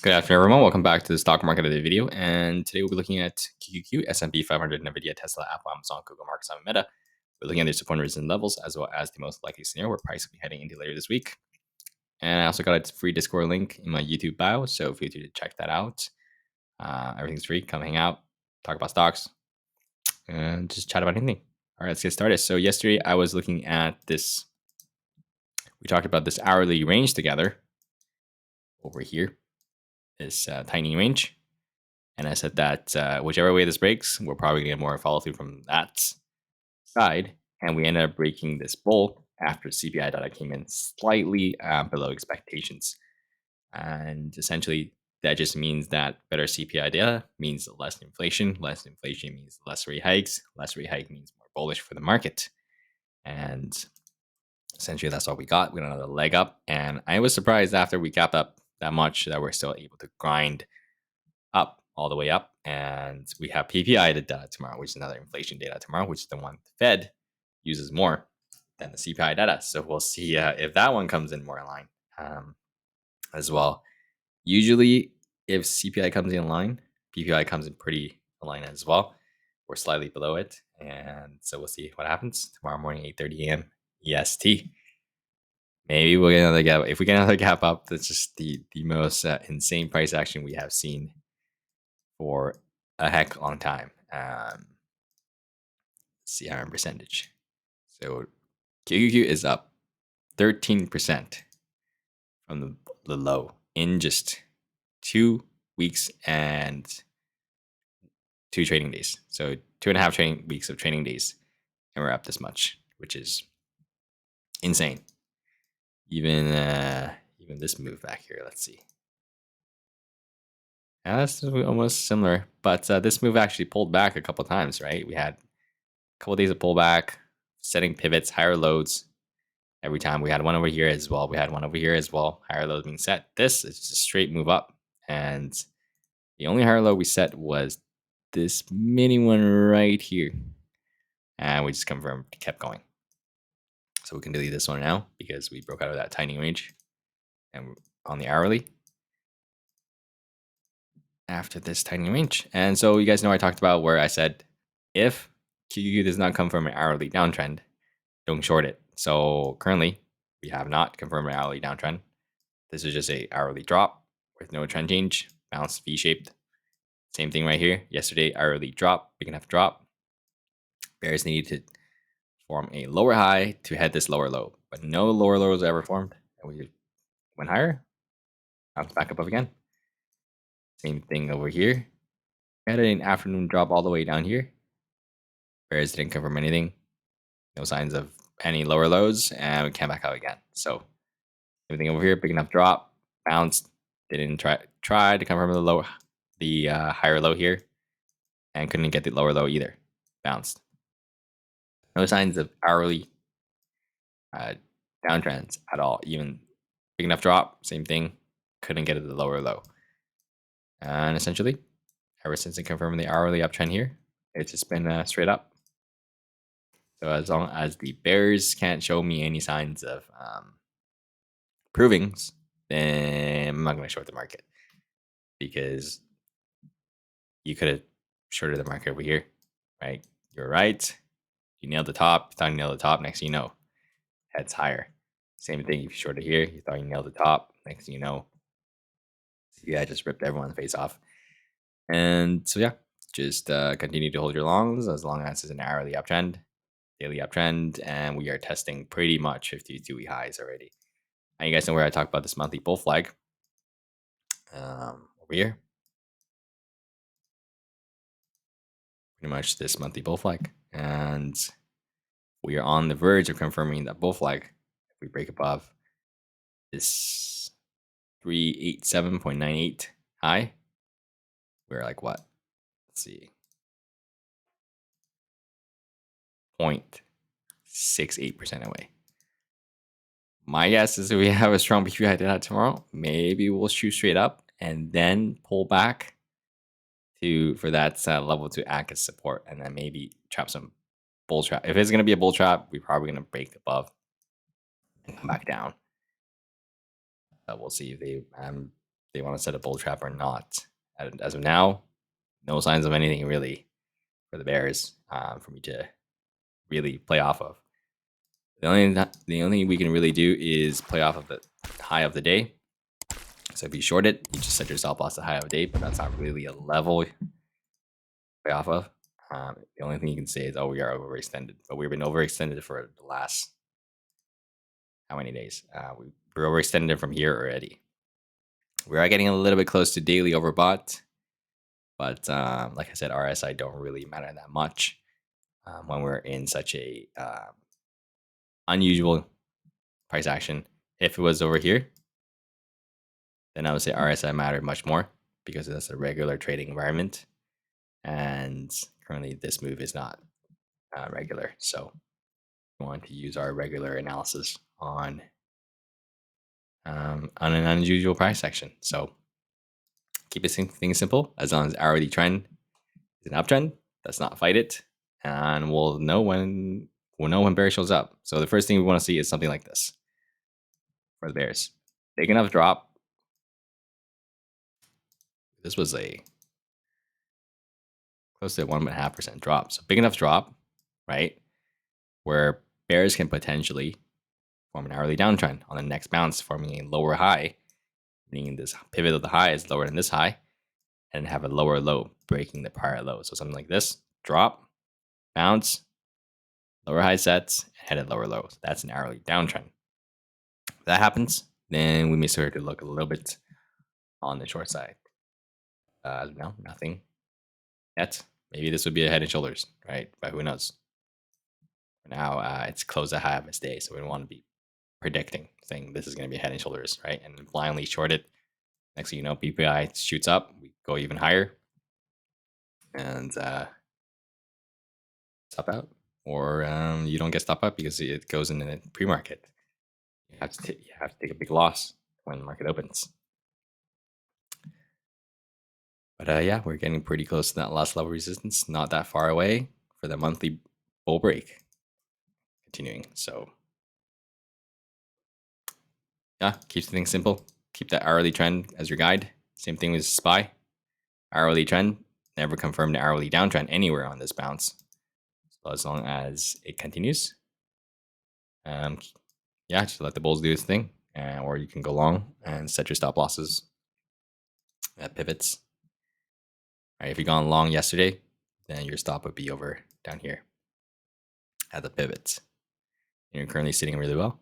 Good afternoon, everyone. Welcome back to the stock market of the video. And today we'll be looking at QQQ, Sp500, Nvidia, Tesla, Apple, Amazon, Google, Markets, and Meta. We're looking at their support and resistance levels, as well as the most likely scenario where price will be heading into later this week. And I also got a free Discord link in my YouTube bio, so feel free to check that out. Everything's free. Come hang out, talk about stocks, and just chat about anything. All right, let's get started. So yesterday I was looking at this. We talked about this hourly range together over here. This tiny range, and I said that whichever way this breaks, we're probably going to get more follow through from that side, and we ended up breaking this bull after CPI data came in slightly below expectations, and essentially that just means that better CPI data means less inflation means less rate hikes, less rate hike means more bullish for the market, and essentially that's all we got. We got another leg up, and I was surprised after we gapped up that much that we're still able to grind up all the way up. And we have PPI data tomorrow, which is another inflation data tomorrow, which is the one the Fed uses more than the CPI data. So we'll see if that one comes in more in line as well. Usually if CPI comes in line, PPI comes in pretty aligned as well. We're slightly below it, and so we'll see what happens tomorrow morning, 8:30 a.m. EST. Maybe we'll get another gap. If we get another gap up, that's just the most insane price action we have seen for a heck long time. See our percentage. So QQQ is up 13% from the low in just 2 weeks and 2 trading days. So 2.5 weeks of trading days, and we're up this much, which is insane. Even this move back here, let's see. Yeah, that's almost similar, but this move actually pulled back a couple times, right? We had a couple of days of pullback, setting pivots, higher loads every time. We had one over here as well. Higher loads being set. This is just a straight move up, and the only higher low we set was this mini one right here, and we just confirmed, kept going. So we can delete this one now because we broke out of that tiny range, and on the hourly after this tiny range. And so you guys know I talked about where I said if QQQ does not come from an hourly downtrend, don't short it. So currently we have not confirmed an hourly downtrend. This is just a hourly drop with no trend change, bounce V-shaped. Same thing right here. Yesterday, hourly drop, big enough drop. Bears needed to form a lower high to head this lower low, but no lower lows ever formed. And we went higher, bounced back up again. Same thing over here. We had an afternoon drop all the way down here. Bears didn't confirm anything. No signs of any lower lows, and we came back out again. So everything over here, big enough drop, bounced, didn't try to confirm the higher low here, and couldn't get the lower low either. Bounced. No signs of hourly downtrends at all. Even big enough drop, same thing, couldn't get to the lower low. And essentially, ever since it confirmed the hourly uptrend here, it's just been straight up. So as long as the bears can't show me any signs of provings, then I'm not going to short the market, because you could have shorted the market over here, right? You're right. You nailed the top. Thought you nailed the top. Next thing you know, heads higher. Same thing. If you shorted here, you thought you nailed the top. Next thing you know, I just ripped everyone's face off. And so yeah, just continue to hold your longs as long as it's an hourly uptrend, daily uptrend, and we are testing pretty much 52-week highs already. And you guys know where I talk about this monthly bull flag over here. Pretty much this monthly bull flag, and we are on the verge of confirming that bull flag. If we break above this 387.98 high, we're like what? Let's see, 0.68% away. My guess is if we have a strong PPI data tomorrow, maybe we'll shoot straight up and then pull back for that level to act as support, and then maybe trap some bull trap. If it's going to be a bull trap, we're probably going to break above and come back down. We'll see if they they want to set a bull trap or not. As of now, no signs of anything really for the bears for me to really play off of. The only we can really do is play off of the high of the day. So if you short it, you just set your stop loss to high of the day, but that's not really a level to play off of. The only thing you can say is, oh, we are overextended, but we've been overextended for the last how many days? We're overextended from here already. We are getting a little bit close to daily overbought, but like I said, RSI don't really matter that much when we're in such a unusual price action. If it was over here, then I would say RSI mattered much more because that's a regular trading environment. And currently this move is not regular. So we want to use our regular analysis on an unusual price action. So keep things simple. As long as hourly trend is an uptrend, let's not fight it. And we'll know when bear shows up. So the first thing we want to see is something like this for the bears. Big enough drop. This was a close to 1.5% drop. So big enough drop, right? Where bears can potentially form an hourly downtrend on the next bounce, forming a lower high, meaning this pivot of the high is lower than this high, and have a lower low, breaking the prior low. So something like this, drop, bounce, lower high sets, head at lower lows. That's an hourly downtrend. If that happens, then we may start to look a little bit on the short side. No, nothing yet. Maybe this would be a head and shoulders, right? But who knows? For now, it's close at high of its day, so we don't want to be predicting, saying this is going to be head and shoulders, right? And blindly short it. Next thing you know, BPI shoots up, we go even higher, and stop out, or you don't get stop out because it goes in the pre-market. You have to take a big loss when the market opens. But yeah, we're getting pretty close to that last level resistance, not that far away for the monthly bull break continuing. So yeah, keep things simple. Keep that hourly trend as your guide. Same thing with SPY. Hourly trend, never confirmed the hourly downtrend anywhere on this bounce. So as long as it continues, yeah, just let the bulls do its thing, or you can go long and set your stop losses at pivots. All right, if you've gone long yesterday, then your stop would be over down here at the pivots. You're currently sitting really well.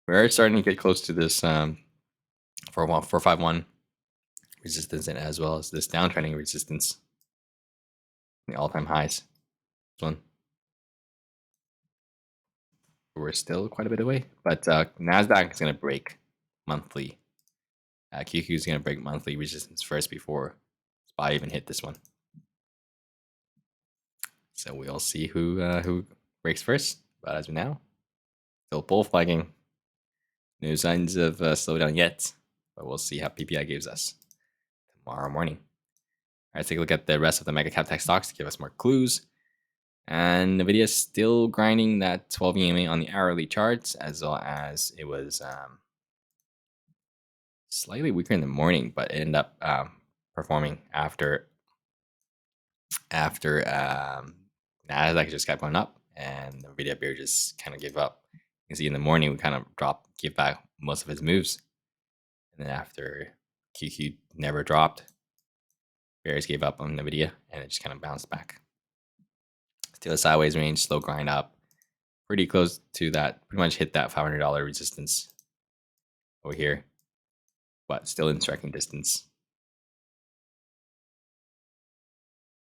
We're starting to get close to this 451 resistance, and as well as this downtrending resistance, the all-time highs. This one, we're still quite a bit away, but Nasdaq is going to break monthly. QQ is going to break monthly resistance first before SPY even hit this one. So we'll see who breaks first. But as of now, still bull flagging. No signs of slowdown yet, but we'll see how PPI gives us tomorrow morning. All right, let's take a look at the rest of the mega cap tech stocks to give us more clues. And Nvidia is still grinding that 12 EMA on the hourly charts, as well as it was slightly weaker in the morning, but it ended up performing after Nasdaq just kept going up, and Nvidia bear just kind of gave up. You can see in the morning we kind of give back most of its moves, and then after QQ never dropped, bears gave up on Nvidia, and it just kind of bounced back. Still a sideways range, slow grind up, pretty close to that. Pretty much hit that $500 resistance over here, but still in striking distance.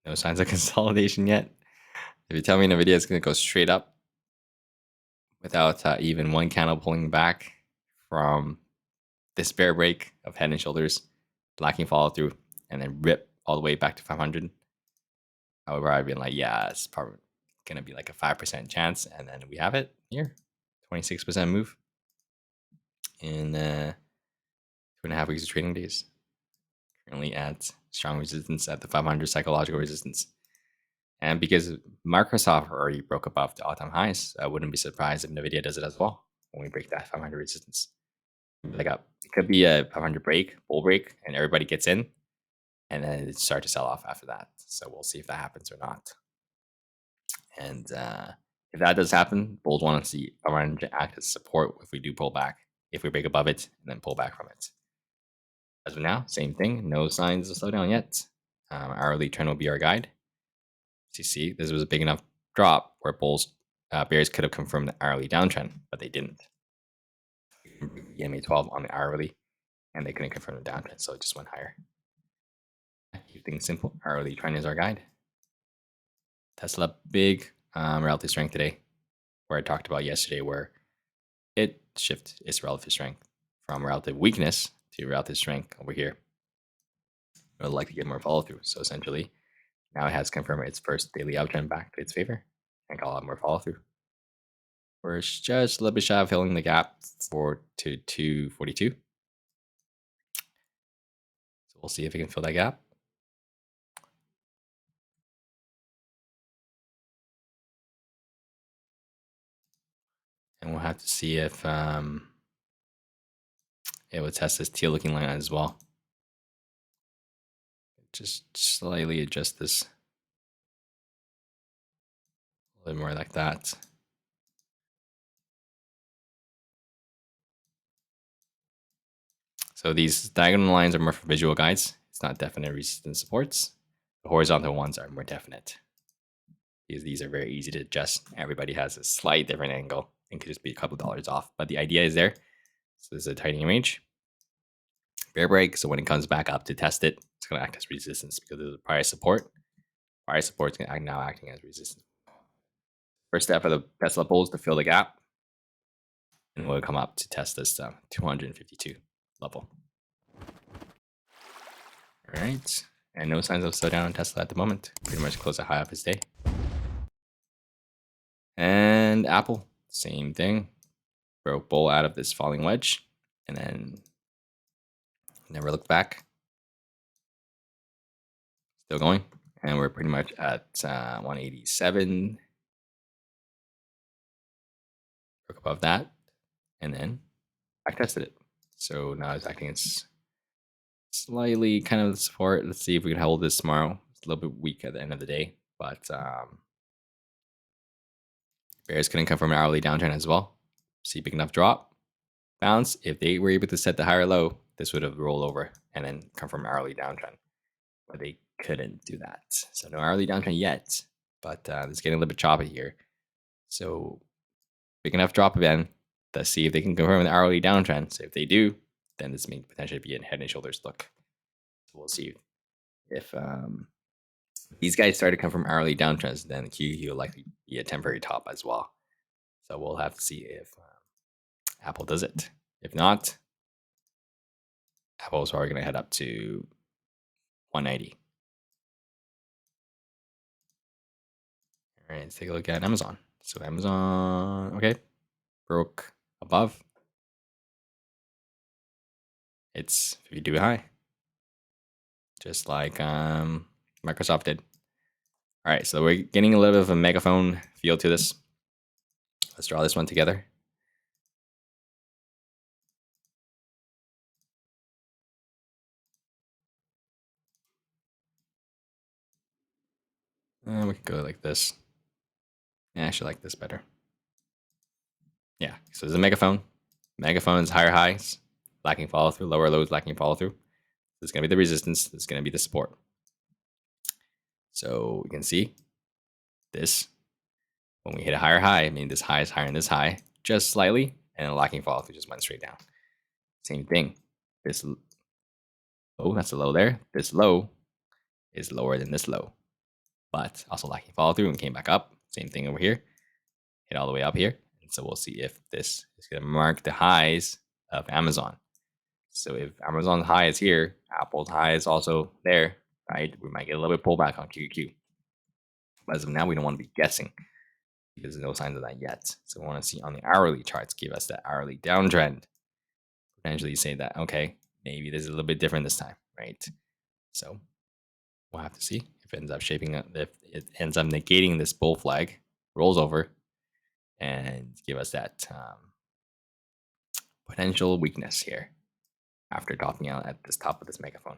No signs of consolidation yet. If you tell me Nvidia is going to go straight up without even one candle pulling back from this bear break of head and shoulders, lacking follow through, and then rip all the way back to 500. However, I've been like, yeah, it's probably going to be like a 5% chance. And then we have it here, 26% move in 2.5 weeks of trading days. Currently at strong resistance at the 500 psychological resistance. And because Microsoft already broke above the all-time highs, I wouldn't be surprised if Nvidia does it as well when we break that 500 resistance. Like it could be a 500 break, bull break, and everybody gets in, and then it start to sell off after that. So we'll see if that happens or not. And if that does happen, bulls want to see 500 act as support if we do pull back, if we break above it and then pull back from it. As of now, same thing, no signs of slowdown yet. Hourly trend will be our guide. So you see, this was a big enough drop where bears could have confirmed the hourly downtrend, but they didn't. The EMA 12 on the hourly, and they couldn't confirm the downtrend, so it just went higher. Keep things simple. Hourly trend is our guide. Tesla, big relative strength today, where I talked about yesterday, where it shifted its relative strength from relative weakness to relative strength over here. I would like to get more follow through. So essentially, now it has confirmed its first daily uptrend back to its favor and got a lot more follow through. We're just a little bit shy of filling the gap to 242. So we'll see if we can fill that gap. And we'll have to see if it will test this teal looking line as well. Just slightly adjust this a little more like that. So these diagonal lines are more for visual guides. It's not definite resistance supports. The horizontal ones are more definite. Because these are very easy to adjust. Everybody has a slight different angle. It could just be a couple dollars off, but the idea is there. So this is a tightening range. Bear break. So when it comes back up to test it, it's going to act as resistance because there's a prior support. Prior support is now acting as resistance. First step for the Tesla bulls to fill the gap, and we'll come up to test this 252 level. All right, and no signs of slowdown on Tesla at the moment. Pretty much close to high of his day. And Apple, same thing. Broke bull out of this falling wedge, and then never looked back. Still going, and we're pretty much at 187. Broke above that, and then back tested it. So now it's acting as slightly kind of support. Let's see if we can hold this tomorrow. It's a little bit weak at the end of the day, but bears couldn't come from an hourly downtrend as well. See big enough drop, bounce. If they were able to set the higher low, this would have rolled over and then come from an hourly downtrend, but they couldn't do that. So no hourly downtrend yet, but it's getting a little bit choppy here. So big enough drop again to see if they can confirm the hourly downtrend. So if they do, then this may potentially be a head and shoulders look. So we'll see if these guys start to come from hourly downtrends, then QQQ will likely be a temporary top as well. So we'll have to see if Apple does it. If not, Apple's probably going to head up to 190. All right, let's take a look at Amazon. So Amazon, okay, broke above. It's 52 high, just like Microsoft did. All right, so we're getting a little bit of a megaphone feel to this. Let's draw this one together. We can go like this. I actually like this better. Yeah, so there's a megaphone. Megaphone is higher highs, lacking follow through, lower lows, lacking follow through. This is going to be the resistance. This is going to be the support. So we can see this. When we hit a higher high, I mean, this high is higher than this high, just slightly, and then lacking follow through just went straight down. Same thing. This low, that's the low there. This low is lower than this low, but also lacking follow through and came back up. Same thing over here. Hit all the way up here. And so we'll see if this is going to mark the highs of Amazon. So if Amazon's high is here, Apple's high is also there, right? We might get a little bit pullback on QQQ. But as of now, we don't want to be guessing because there's no signs of that yet. So we want to see on the hourly charts, give us that hourly downtrend. Potentially say that, okay, maybe this is a little bit different this time, right? So we'll have to see if it ends up shaping up, if it ends up negating this bull flag, rolls over, and give us that potential weakness here after topping out at this top of this megaphone.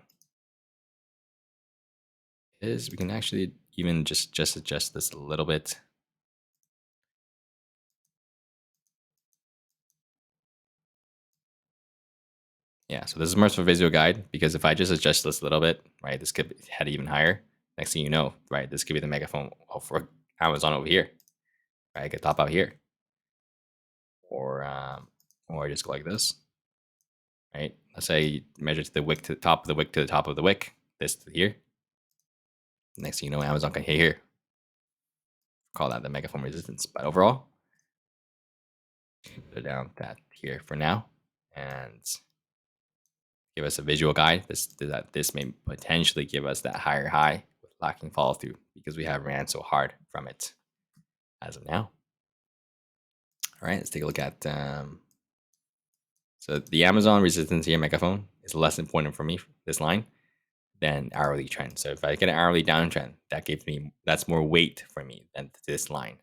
Is we can actually even just adjust this a little bit. Yeah, so this is more of a visual guide, because if I just adjust this a little bit, right, this could head even higher. Next thing you know, right, this could be the megaphone for Amazon over here. Right, I could top out here, or just go like this, right? Let's say you measure to the wick, to the top of the wick, to the top of the wick, this to here. Next thing you know, Amazon can hit here. Call that the megaphone resistance. But overall, put it down that here for now, and give us a visual guide. This may potentially give us that higher high with lacking follow through, because we have ran so hard from it as of now. All right, let's take a look at so the Amazon resistance here, megaphone, is less important for me, this line, than hourly trend. So if I get an hourly downtrend, that's more weight for me than this line.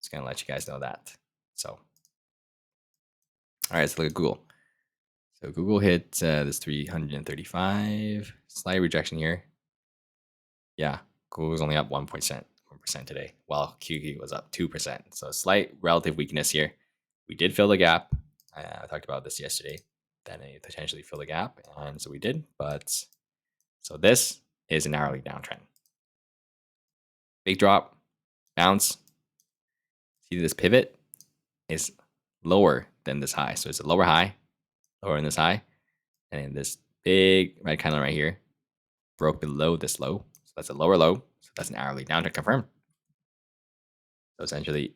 Just gonna let you guys know that. So, all right, let's look at Google. So Google hit this 335, slight rejection here. Yeah, Google was only up 1% today, while QQ was up 2%. So slight relative weakness here. We did fill the gap. I talked about this yesterday, that it potentially fill the gap, and so we did. But so this is an hourly downtrend. Big drop, bounce. See, this pivot is lower than this high. So it's a lower high, lower than this high. And then this big red candle right here broke below this low. So that's a lower low. So that's an hourly downtrend confirmed. So essentially,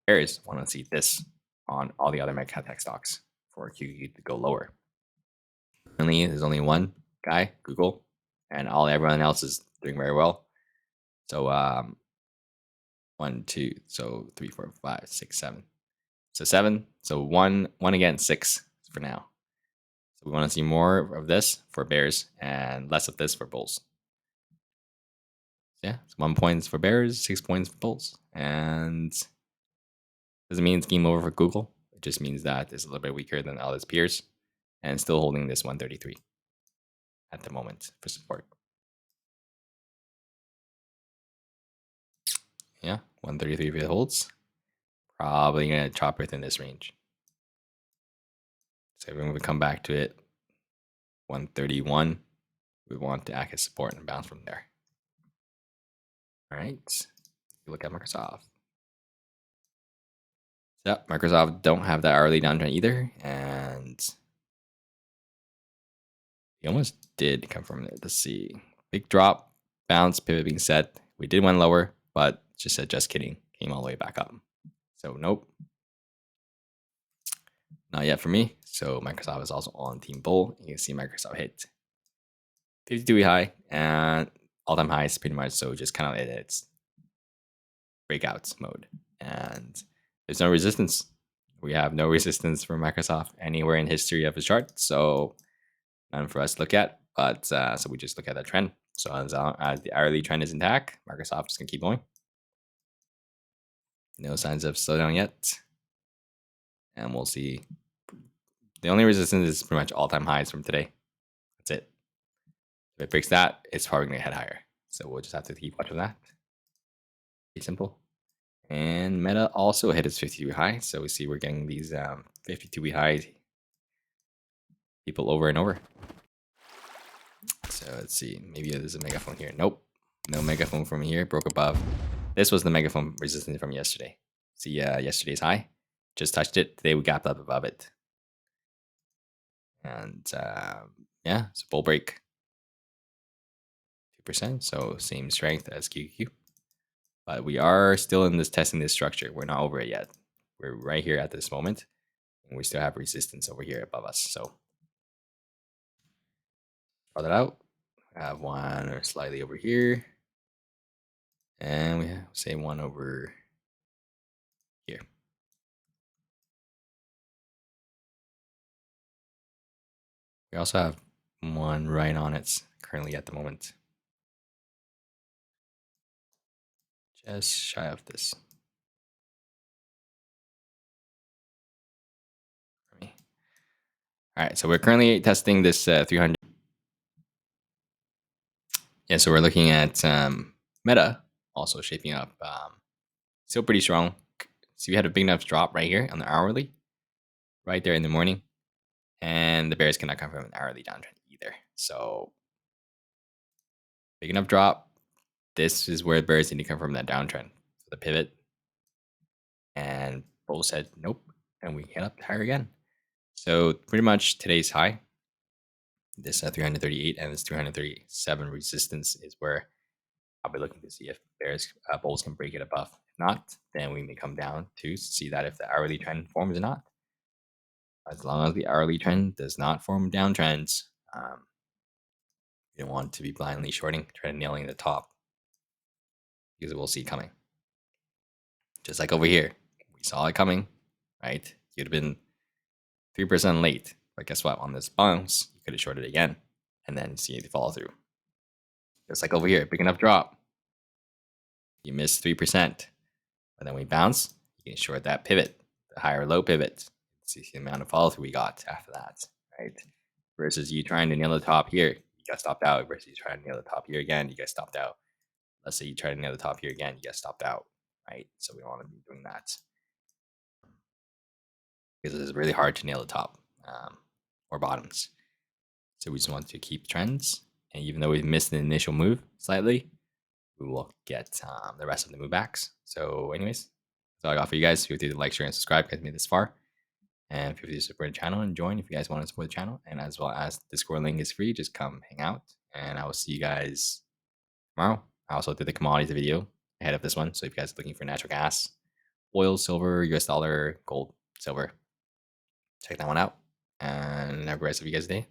bears want to see this on all the other mega tech stocks for QQQ to go lower. Currently, there's only one guy, Google, and everyone else is doing very well. So 1, 2, so 3, 4, 5, 6, 7. So 7. So one again, 6 for now. So we want to see more of this for bears and less of this for bulls. Yeah, so 1 point for bears, 6 points for bulls. And doesn't mean it's game over for Google. It just means that it's a little bit weaker than all its peers and still holding this 133 at the moment for support. Yeah, 133 if it holds. Probably going to chop within this range. So when we come back to it, 131, we want to act as support and bounce from there. All right, look at Microsoft. So Microsoft don't have that hourly downtrend either, and he almost did come from it. Let's see, big drop, bounce, pivot being set. We did one lower, but just said just kidding, came all the way back up. So nope, not yet for me. So Microsoft is also on Team Bull. You can see Microsoft hit 52-week high and all-time highs pretty much. So just kind of its breakout mode, and there's no resistance. We have no resistance from Microsoft anywhere in history of the chart, so none for us to look at. But so we just look at the trend. So as the hourly trend is intact, Microsoft is gonna keep going. No signs of slowdown yet, and we'll see. The only resistance is pretty much all-time highs from today. That's it. If it breaks that, it's probably gonna head higher. So we'll just have to keep watching that. Pretty simple. And Meta also hit its 52-week high. So we see we're getting these 52-week highs people over and over. So let's see. Maybe there's a megaphone here. Nope. No megaphone from here. Broke above. This was the megaphone resistance from yesterday. See yesterday's high. Just touched it. Today we gapped up above it. And yeah, it's a bull break. 2%. So same strength as QQQ. But we are still in this testing this structure. We're not over it yet. We're right here at this moment. And we still have resistance over here above us. So draw that out. I have one or slightly over here. And we have say one over here. We also have one right on it currently at the moment. Just shy of this. For me. All right, so we're currently testing this 300. Yeah, so we're looking at Meta also shaping up. Still pretty strong. So we had a big enough drop right here on the hourly, right there in the morning. And the bears cannot come from an hourly downtrend either. So big enough drop. This is where bears need to come from, that downtrend. So the pivot. And bull said nope. And we hit up higher again. So pretty much today's high, this 338 and this 337 resistance is where I'll be looking to see if bears bulls can break it above. If not, then we may come down to see that if the hourly trend forms or not. As long as the hourly trend does not form downtrends, you don't want to be blindly shorting, trying to nailing the top, because we'll see coming. Just like over here, we saw it coming, right? You'd have been 3% late, but guess what? On this bounce, you could have shorted again, and then see it follow through. Just like over here, big enough drop, you missed 3%, but then we bounce, you can short that pivot, the higher low pivot. See the amount of follow through we got after that, right? Versus you trying to nail the top here, you got stopped out. Versus you trying to nail the top here again, you got stopped out. Let's say you try to nail the top here again, you get stopped out, right? So we don't want to be doing that because it's really hard to nail the top or bottoms. So we just want to keep trends. And even though we've missed the initial move slightly, we will get the rest of the move backs. So anyways, that's all I got for you guys. Feel free to like, share, and subscribe if you guys made this far. And feel free to support the channel and join if you guys want to support the channel. And as well as Discord link is free, just come hang out. And I will see you guys tomorrow. I also did the commodities video ahead of this one. So if you guys are looking for natural gas, oil, silver, US dollar, gold, silver, check that one out. And have a great rest of you guys' day.